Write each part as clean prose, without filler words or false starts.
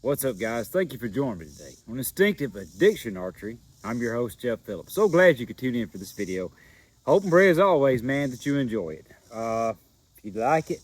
What's up, guys? Thank you for joining me today on Instinctive Addiction Archery. I'm your host, Jeff Phillips. So glad you could tune in for this video. Hope and pray as always, man, that you enjoy it. If you like it,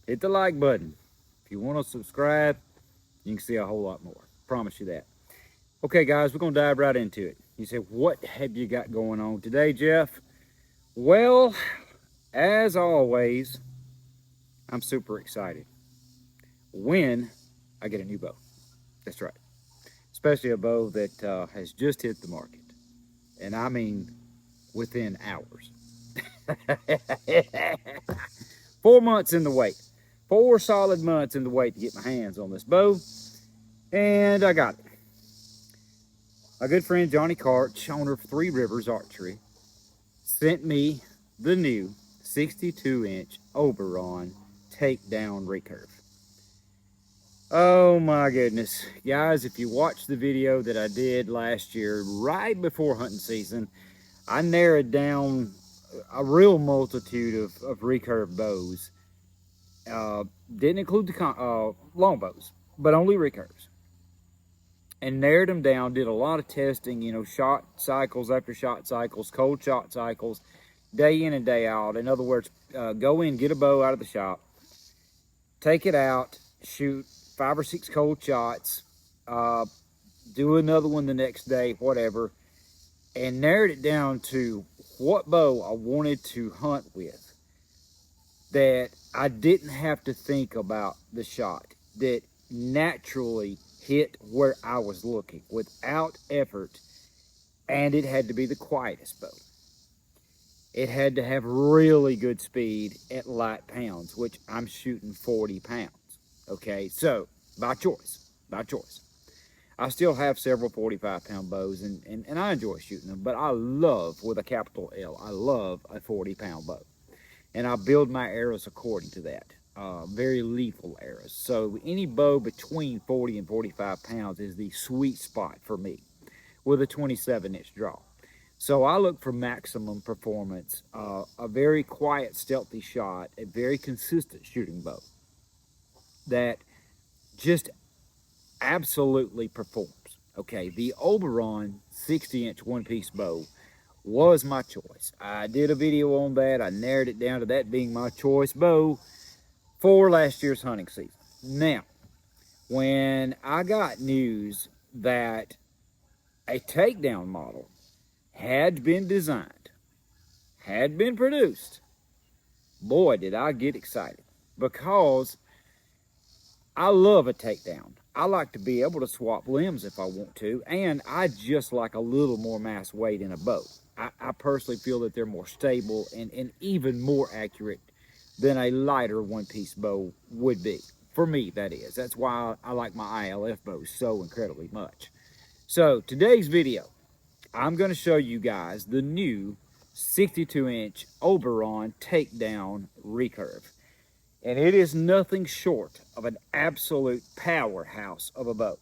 hit the like button. If you want to subscribe, you can see a whole lot more. Promise you that. Okay, guys, we're going to dive right into it. You say, what have you got going on today, Jeff? Well, as always, I'm super excited when I get a new bow. That's right. Especially a bow that has just hit the market. And I mean within hours. 4 months in the wait. 4 solid months in the wait to get my hands on this bow. And I got it. My good friend Johnny Karch, owner of Three Rivers Archery, sent me the new 62-inch Oberon Takedown Recurve. Oh my goodness. Guys, if you watched the video that I did last year, right before hunting season, I narrowed down a real multitude of recurve bows. Didn't include the long bows, but only recurves. And narrowed them down, did a lot of testing, you know, shot cycles after shot cycles, cold shot cycles, day in and day out. In other words, go in, get a bow out of the shop, take it out, shoot 5 or 6 cold shots, do another one the next day, whatever, and narrowed it down to what bow I wanted to hunt with, that I didn't have to think about the shot, that naturally hit where I was looking without effort, and it had to be the quietest bow. It had to have really good speed at light pounds, which I'm shooting 40 pounds. Okay, so by choice. I still have several 45-pound bows, and I enjoy shooting them, but I love, with a capital L, I love a 40-pound bow. And I build my arrows according to that. Very lethal arrows. So any bow between 40 and 45 pounds is the sweet spot for me, with a 27-inch draw. So I look for maximum performance, a very quiet, stealthy shot, a very consistent shooting bow that just absolutely performs. Okay, the Oberon 60-inch one-piece bow was my choice. I did a video on that. I narrowed it down to that being my choice bow for last year's hunting season. Now, when I got news that a takedown model had been designed, had been produced, boy, did I get excited, because I love a takedown. I like to be able to swap limbs if I want to, and I just like a little more mass weight in a bow. I personally feel that they're more stable and even more accurate than a lighter one-piece bow would be. For me, that is. That's why I like my ILF bows so incredibly much. So, today's video, I'm going to show you guys the new 62-inch Oberon Takedown Recurve. And it is nothing short of an absolute powerhouse of a bow.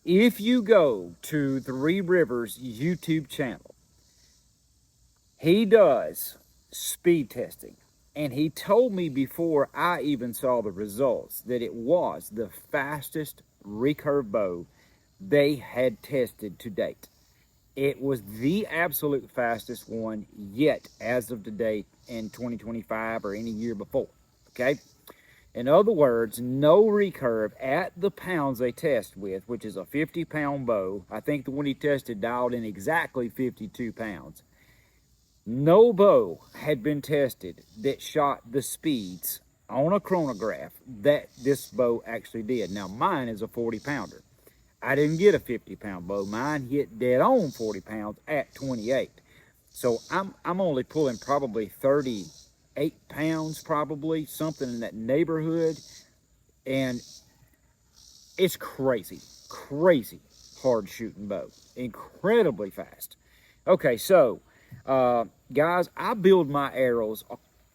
If you go to Three Rivers YouTube channel, he does speed testing. And he told me before I even saw the results that it was the fastest recurve bow they had tested to date. It was the absolute fastest one yet as of today in 2025 or any year before, okay? In other words, no recurve at the pounds they test with, which is a 50-pound bow. I think the one he tested dialed in exactly 52 pounds. No bow had been tested that shot the speeds on a chronograph that this bow actually did. Now, mine is a 40-pounder. I didn't get a 50-pound bow. Mine hit dead on 40 pounds at 28. So I'm only pulling probably 38 pounds, probably, something in that neighborhood. And it's crazy hard shooting bow. Incredibly fast. Okay, so guys, I build my arrows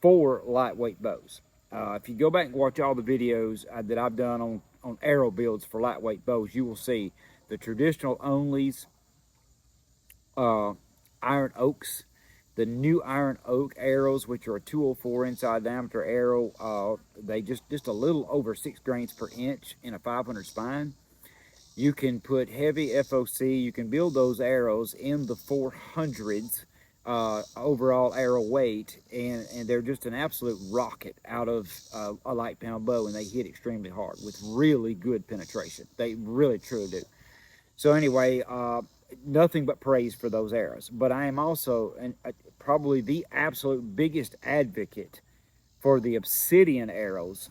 for lightweight bows. If you go back and watch all the videos that I've done on arrow builds for lightweight bows, you will see the traditional onlys, iron oaks, the new iron oak arrows, which are a 204 inside diameter arrow. They just a little over 6 grains per inch in a 500 spine. You can put heavy FOC, you can build those arrows in the 400s overall arrow weight, and they're just an absolute rocket out of a light pound bow, and they hit extremely hard with really good penetration. They really truly do. So anyway, nothing but praise for those arrows. But I am also probably the absolute biggest advocate for the obsidian arrows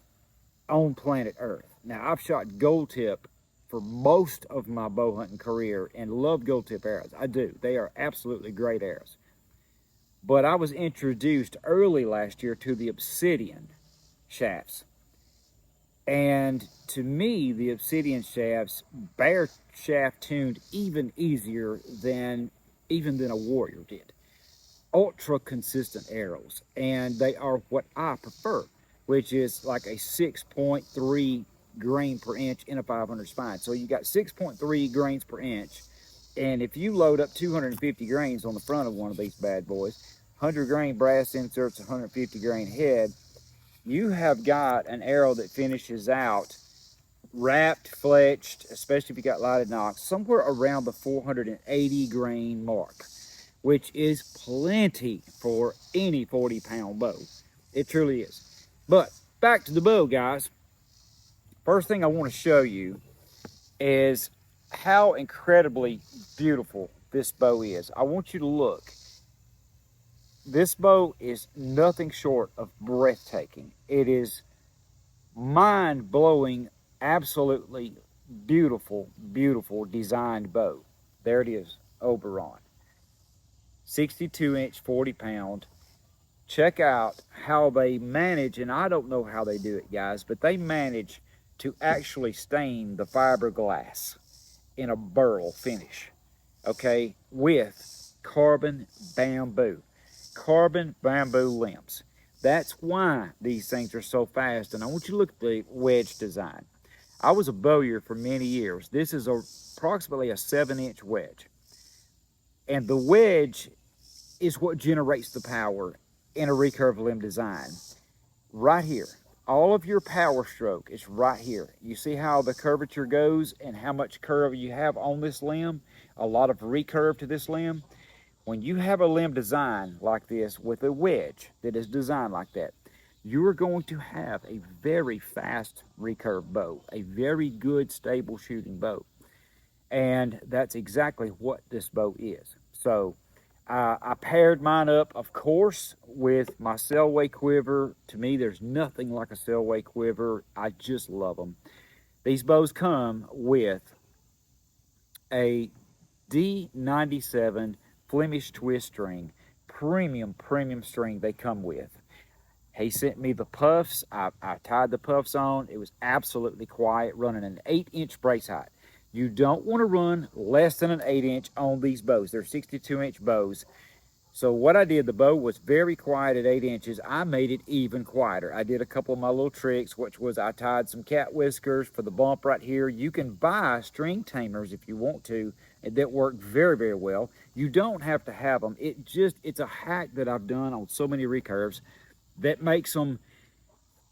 on planet Earth. Now, I've shot gold tip for most of my bow hunting career and love gold tip arrows. I do. They are absolutely great arrows. But I was introduced early last year to the obsidian shafts. And to me, the obsidian shafts bear shaft tuned even easier than a warrior did. Ultra consistent arrows, and they are what I prefer, which is like a 6.3 grain per inch in a 500 spine. So you got 6.3 grains per inch, and if you load up 250 grains on the front of one of these bad boys, 100 grain brass inserts, 150 grain head, you have got an arrow that finishes out wrapped, fletched, especially if you got lighted nocks, somewhere around the 480 grain mark, which is plenty for any 40-pound bow. It truly is. But back to the bow, guys. First thing I want to show you is how incredibly beautiful this bow is. I want you to look. This bow is nothing short of breathtaking. It is mind-blowing, absolutely beautiful, beautiful designed bow. There it is, Oberon. 62-inch, 40-pound. Check out how they manage, and I don't know how they do it, guys, but they manage to actually stain the fiberglass in a burl finish, okay, with carbon bamboo limbs. That's why these things are so fast. And I want you to look at the wedge design. I was a bowyer for many years. This is approximately a 7-inch wedge. And the wedge is what generates the power in a recurve limb design. Right here. All of your power stroke is right here. You see how the curvature goes and how much curve you have on this limb? A lot of recurve to this limb. When you have a limb design like this with a wedge that is designed like that, you are going to have a very fast recurve bow, a very good stable shooting bow. And that's exactly what this bow is. So I paired mine up, of course, with my Selway quiver. To me, there's nothing like a Selway quiver. I just love them. These bows come with a D97 Flemish twist string, premium string they come with. He sent me the puffs. I tied the puffs on. It was absolutely quiet, running an 8-inch brace height. You don't want to run less than an 8-inch on these bows. They're 62-inch bows. So what I did, the bow was very quiet at 8 inches. I made it even quieter. I did a couple of my little tricks, which was I tied some cat whiskers for the bump right here. You can buy string tamers if you want to, that work very, very well. You don't have to have them. It's a hack that I've done on so many recurves that makes them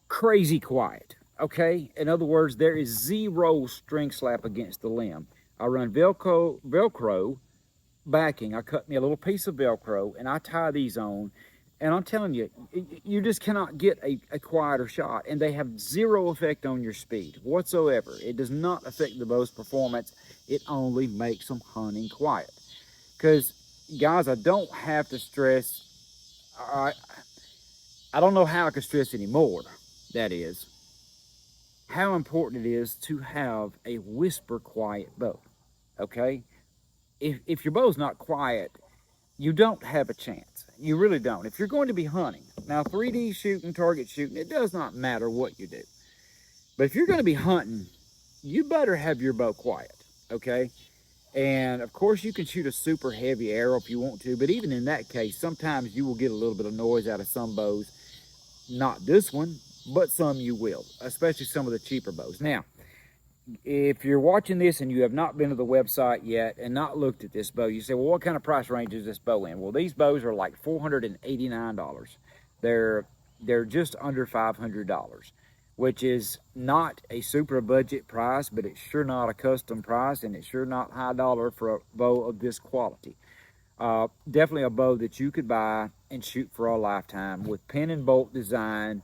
crazy quiet, okay? In other words, there is zero string slap against the limb. I run Velcro backing. I cut me a little piece of Velcro and I tie these on, and I'm telling you, you just cannot get a quieter shot, and they have zero effect on your speed whatsoever. It does not affect the bow's performance. It only makes them hunting quiet. Because, guys, I don't have to stress, I don't know how I can stress anymore, that is, how important it is to have a whisper quiet bow, okay? If your bow's not quiet, you don't have a chance. You really don't. If you're going to be hunting, now 3D shooting, target shooting, it does not matter what you do. But if you're going to be hunting, you better have your bow quiet, okay? And of course you can shoot a super heavy arrow if you want to, but even in that case, sometimes you will get a little bit of noise out of some bows. Not this one, but some you will, especially some of the cheaper bows. Now, if you're watching this and you have not been to the website yet and not looked at this bow, you say, well, what kind of price range is this bow in? Well, these bows are like $489. They're just under $500. which is not a super budget price, but it's sure not a custom price, and it's sure not high dollar for a bow of this quality. Definitely a bow that you could buy and shoot for a lifetime with pin and bolt design,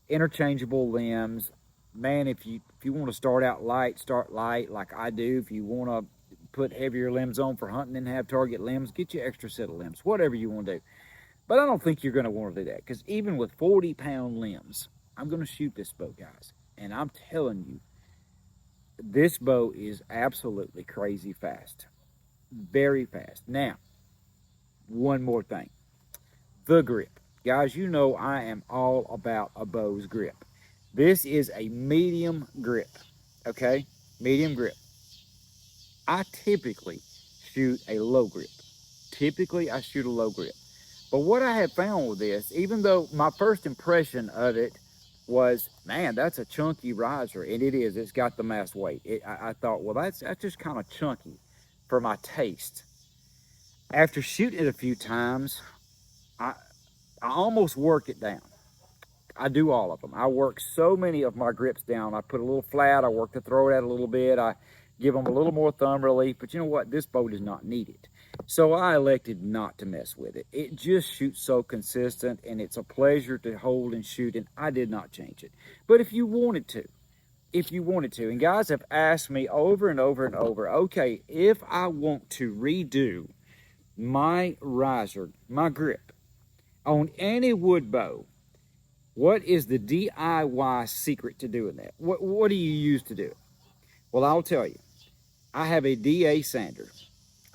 interchangeable limbs. Man, if you want to start out light, start light like I do. If you want to put heavier limbs on for hunting and have target limbs, get you extra set of limbs, whatever you want to do. But I don't think you're going to want to do that, because even with 40-pound limbs, I'm going to shoot this bow, guys. And I'm telling you, this bow is absolutely crazy fast. Very fast. Now, one more thing. The grip. Guys, you know I am all about a bow's grip. This is a medium grip, okay? Medium grip. I typically shoot a low grip. Typically, I shoot a low grip. But what I have found with this, even though my first impression of it was, man, that's a chunky riser, and it is. It's got the mass weight. I thought, well, that's just kind of chunky for my taste. After shooting it a few times, I almost work it down. I do all of them. I work so many of my grips down. I put a little flat. I work the throat out a little bit. I give them a little more thumb relief. But you know what? This bow does not need it. So I elected not to mess with it. It just shoots so consistent, and it's a pleasure to hold and shoot, and I did not change it. But if you wanted to, and guys have asked me over and over and over, okay, if I want to redo my riser, my grip, on any wood bow, what is the DIY secret to doing that? What do you use to do it? Well, I'll tell you. I have a DA sander.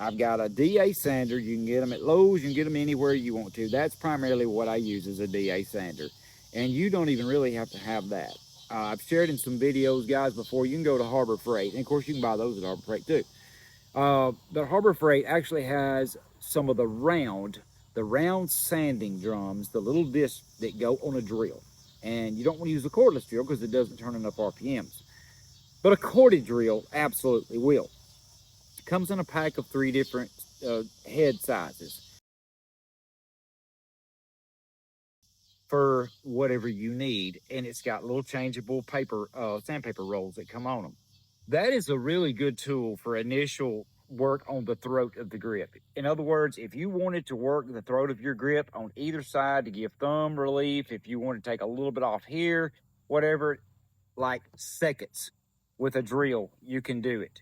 I've got a DA sander. You can get them at Lowe's. You can get them anywhere you want to. That's primarily what I use, is a DA sander. And you don't even really have to have that. I've shared in some videos, guys, before. You can go to Harbor Freight. And, of course, you can buy those at Harbor Freight, too. But Harbor Freight actually has some of the round sanding drums, the little discs that go on a drill. And you don't want to use a cordless drill because it doesn't turn enough RPMs. But a corded drill absolutely will. It comes in a pack of 3 different head sizes for whatever you need. And it's got little changeable sandpaper rolls that come on them. That is a really good tool for initial work on the throat of the grip. In other words, if you wanted to work the throat of your grip on either side to give thumb relief, if you want to take a little bit off here, whatever, like seconds with a drill, you can do it.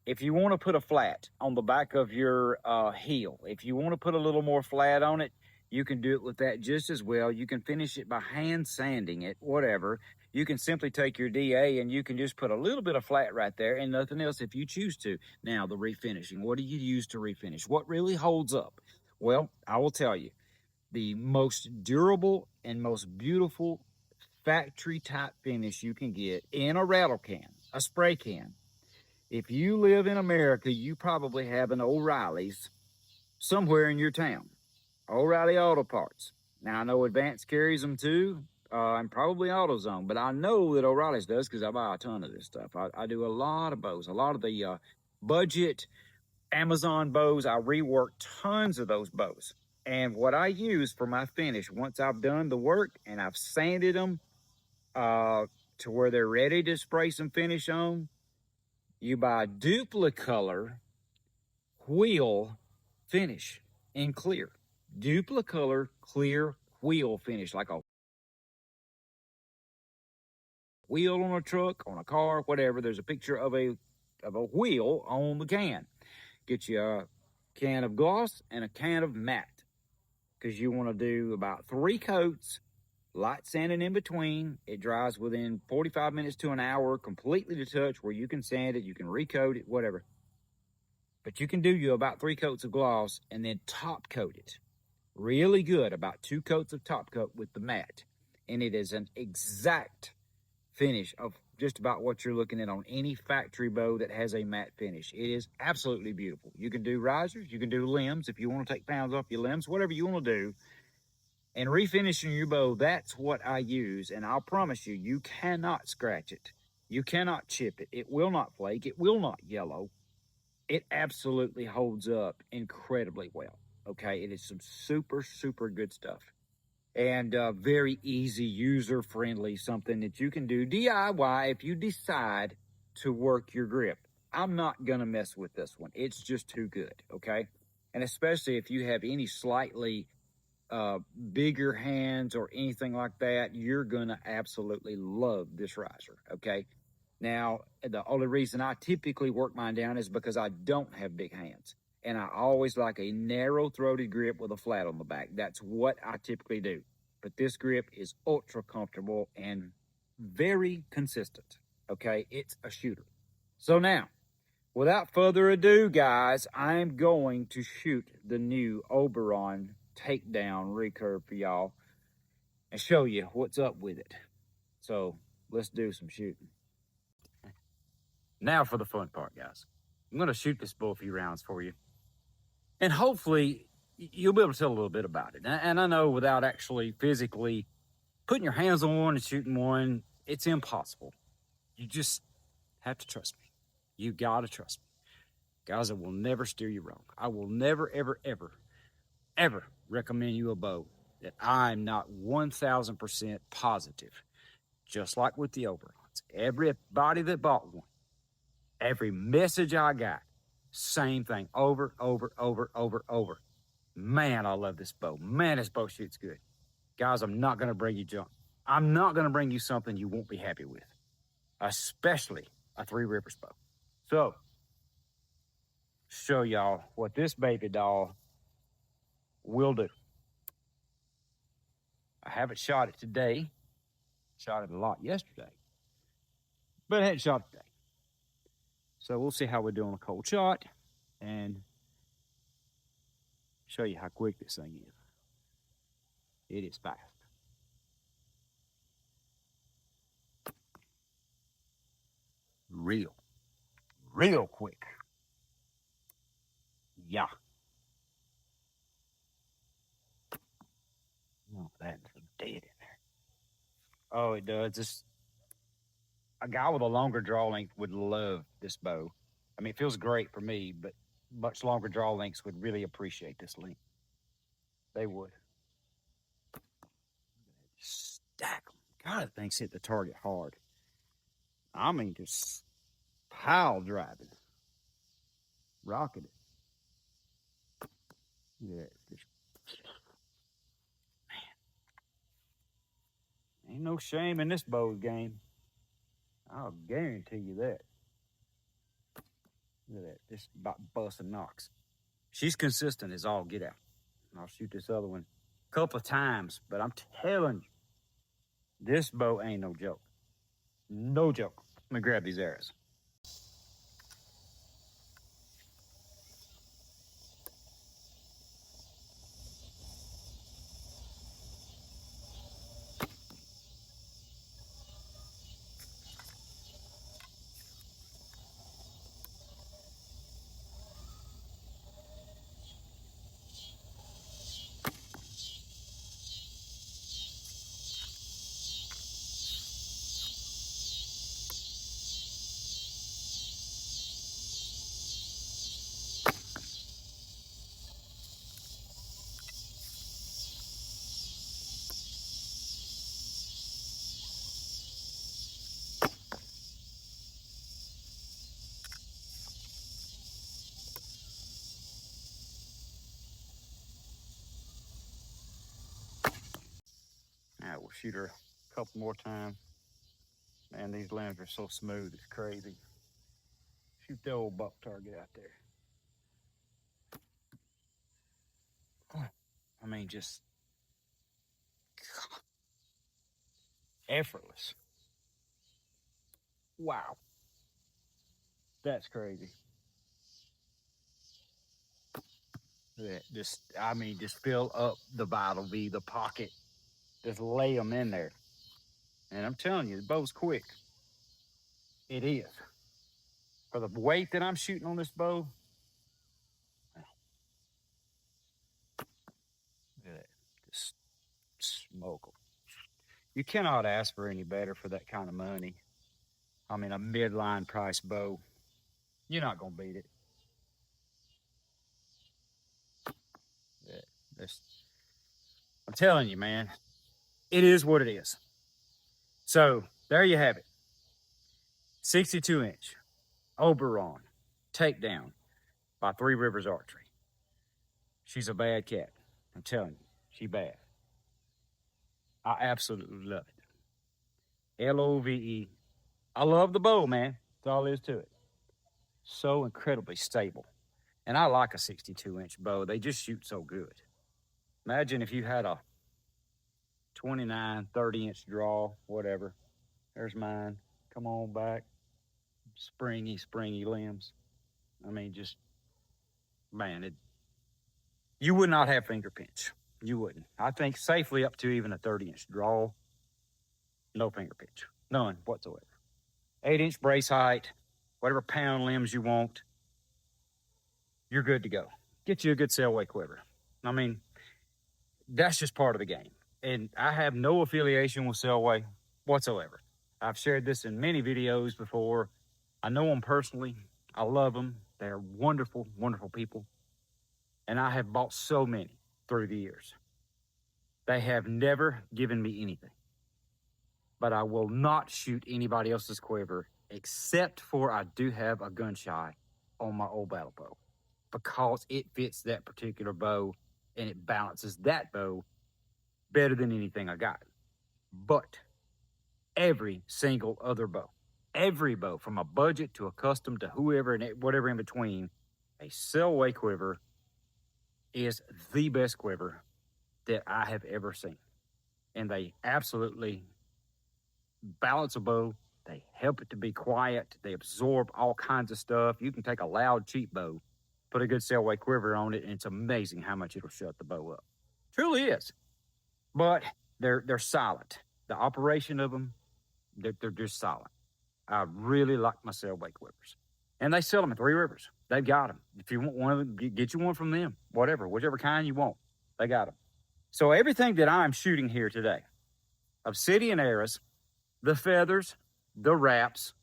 If you want to put a flat on the back of your heel, if you want to put a little more flat on it, you can do it with that just as well. You can finish it by hand sanding it, whatever. You can simply take your DA and you can just put a little bit of flat right there and nothing else if you choose to. Now, the refinishing. What do you use to refinish? What really holds up? Well, I will tell you, the most durable and most beautiful factory type finish you can get in a rattle can, a spray can. If you live in America, you probably have an O'Reilly's somewhere in your town. O'Reilly Auto Parts. Now, I know Advance carries them too, and probably AutoZone, but I know that O'Reilly's does because I buy a ton of this stuff. I do a lot of bows, a lot of the budget Amazon bows. I rework tons of those bows. And what I use for my finish, once I've done the work and I've sanded them to where they're ready to spray some finish on, you buy Duplicolor wheel finish in clear. Duplicolor clear wheel finish, like a wheel on a truck, on a car, whatever. There's a picture of a wheel on the can. Get you a can of gloss and a can of matte, because you want to do about 3 coats, light sanding in between. It dries within 45 minutes to an hour, completely to touch, where you can sand it, you can recoat it, whatever. But you can do you about 3 coats of gloss and then top coat it really good, about 2 coats of top coat with the matte. And it is an exact finish of just about what you're looking at on any factory bow that has a matte finish. It is absolutely beautiful. You can do risers, you can do limbs if you want to take pounds off your limbs, whatever you want to do. And refinishing your bow, that's what I use. And I'll promise you, you cannot scratch it. You cannot chip it. It will not flake. It will not yellow. It absolutely holds up incredibly well. Okay, it is some super, super good stuff. and very easy, user-friendly, something that you can do DIY if you decide to work your grip. I'm not gonna mess with this one. It's just too good, okay? And especially if you have any slightly bigger hands or anything like that, you're gonna absolutely love this riser, okay? Now, the only reason I typically work mine down is because I don't have big hands. And I always like a narrow-throated grip with a flat on the back. That's what I typically do. But this grip is ultra comfortable and very consistent, okay? It's a shooter. So now, without further ado, guys, I'm going to shoot the new Oberon Takedown Recurve for y'all and show you what's up with it. So let's do some shooting. Now for the fun part, guys. I'm going to shoot this bow a few rounds for you. And hopefully you'll be able to tell a little bit about it. And I know without actually physically putting your hands on one and shooting one, it's impossible. You just have to trust me. You got to trust me. Guys, I will never steer you wrong. I will never, ever, ever, ever recommend you a bow that I'm not 1000% positive. Just like with the Oberons. Everybody that bought one, every message I got, same thing, over. Man, I love this bow. Man, this bow shoots good. Guys, I'm not gonna bring you junk. I'm not gonna bring you something you won't be happy with, especially a Three Rivers bow. So, show y'all what this baby doll will do. I haven't shot it today. Shot it a lot yesterday, but I hadn't shot it today. So we'll see how we do on a cold shot and show you how quick this thing is. It is fast. Real quick. Yeah. Oh, that's dead in there. Oh, it does. This a guy with a longer draw length would love this bow. I mean, it feels great for me, but much longer draw lengths would really appreciate this length. They would. Stack them. God, that thing's hit the target hard. I mean, just pile driving. Rocking it. Yeah, just, man. Ain't no shame in this bow game. I'll guarantee you that. Look at that. Just about busting knocks. She's consistent as all get out. I'll shoot this other one a couple of times, but I'm telling you, this bow ain't no joke. No joke. Let me grab these arrows. Now we'll shoot her a couple more times. Man, these limbs are so smooth, it's crazy. Shoot the old buck target out there. I mean, just effortless. Wow. That's crazy. That just, I mean, just fill up the vital V, the pocket. Just lay them in there. And I'm telling you, the bow's quick. It is. For the weight that I'm shooting on this bow, look at that. Just smoke them. You cannot ask for any better for that kind of money. I mean, a midline price bow. You're not going to beat it. Yeah, I'm telling you, man, it is what it is. So there you have it. 62-inch Oberon Takedown by Three Rivers Archery. She's a bad cat. I'm telling you, she bad. I absolutely love it. Love. I love the bow, man. That's all there is to it. So incredibly stable. And I like a 62-inch bow. They just shoot so good. Imagine if you had a 29, 30-inch draw, whatever. There's mine. Come on back. Springy limbs. I mean, just, man, you would not have finger pinch. You wouldn't. I think safely up to even a 30-inch draw. No finger pinch. None whatsoever. 8-inch brace height. Whatever pound limbs you want. You're good to go. Get you a good sail weight quiver. I mean, that's just part of the game. And I have no affiliation with Sailway whatsoever. I've shared this in many videos before. I know them personally. I love them. They're wonderful, wonderful people. And I have bought so many through the years. They have never given me anything. But I will not shoot anybody else's quiver except for I do have a gun shy on my old battle bow, because it fits that particular bow and it balances that bow better than anything I got. But every single other bow, every bow from a budget to a custom to whoever and whatever in between, a Sailway quiver is the best quiver that I have ever seen. And they absolutely balance a bow. They help it to be quiet. They absorb all kinds of stuff. You can take a loud, cheap bow, put a good Sailway quiver on it, and it's amazing how much it'll shut the bow up. Truly is. But they're silent. The operation of them, they're just silent. I really like my Sailway quivers. And they sell them at Three Rivers. They've got them. If you want one of them, get you one from them. Whatever, whichever kind you want. They got them. So everything that I'm shooting here today, obsidian arrows, the feathers, the wraps,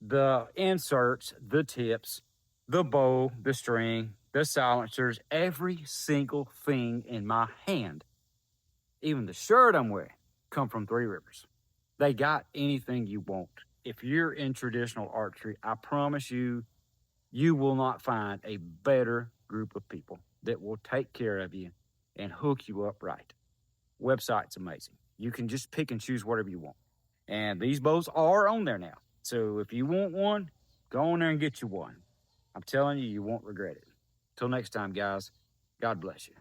the inserts, the tips, the bow, the string, the silencers, every single thing in my hand, even the shirt I'm wearing, come from Three Rivers. They got anything you want. If you're in traditional archery, I promise you, you will not find a better group of people that will take care of you and hook you up right. Website's amazing. You can just pick and choose whatever you want. And these bows are on there now. So if you want one, go on there and get you one. I'm telling you, you won't regret it. Till next time, guys, God bless you.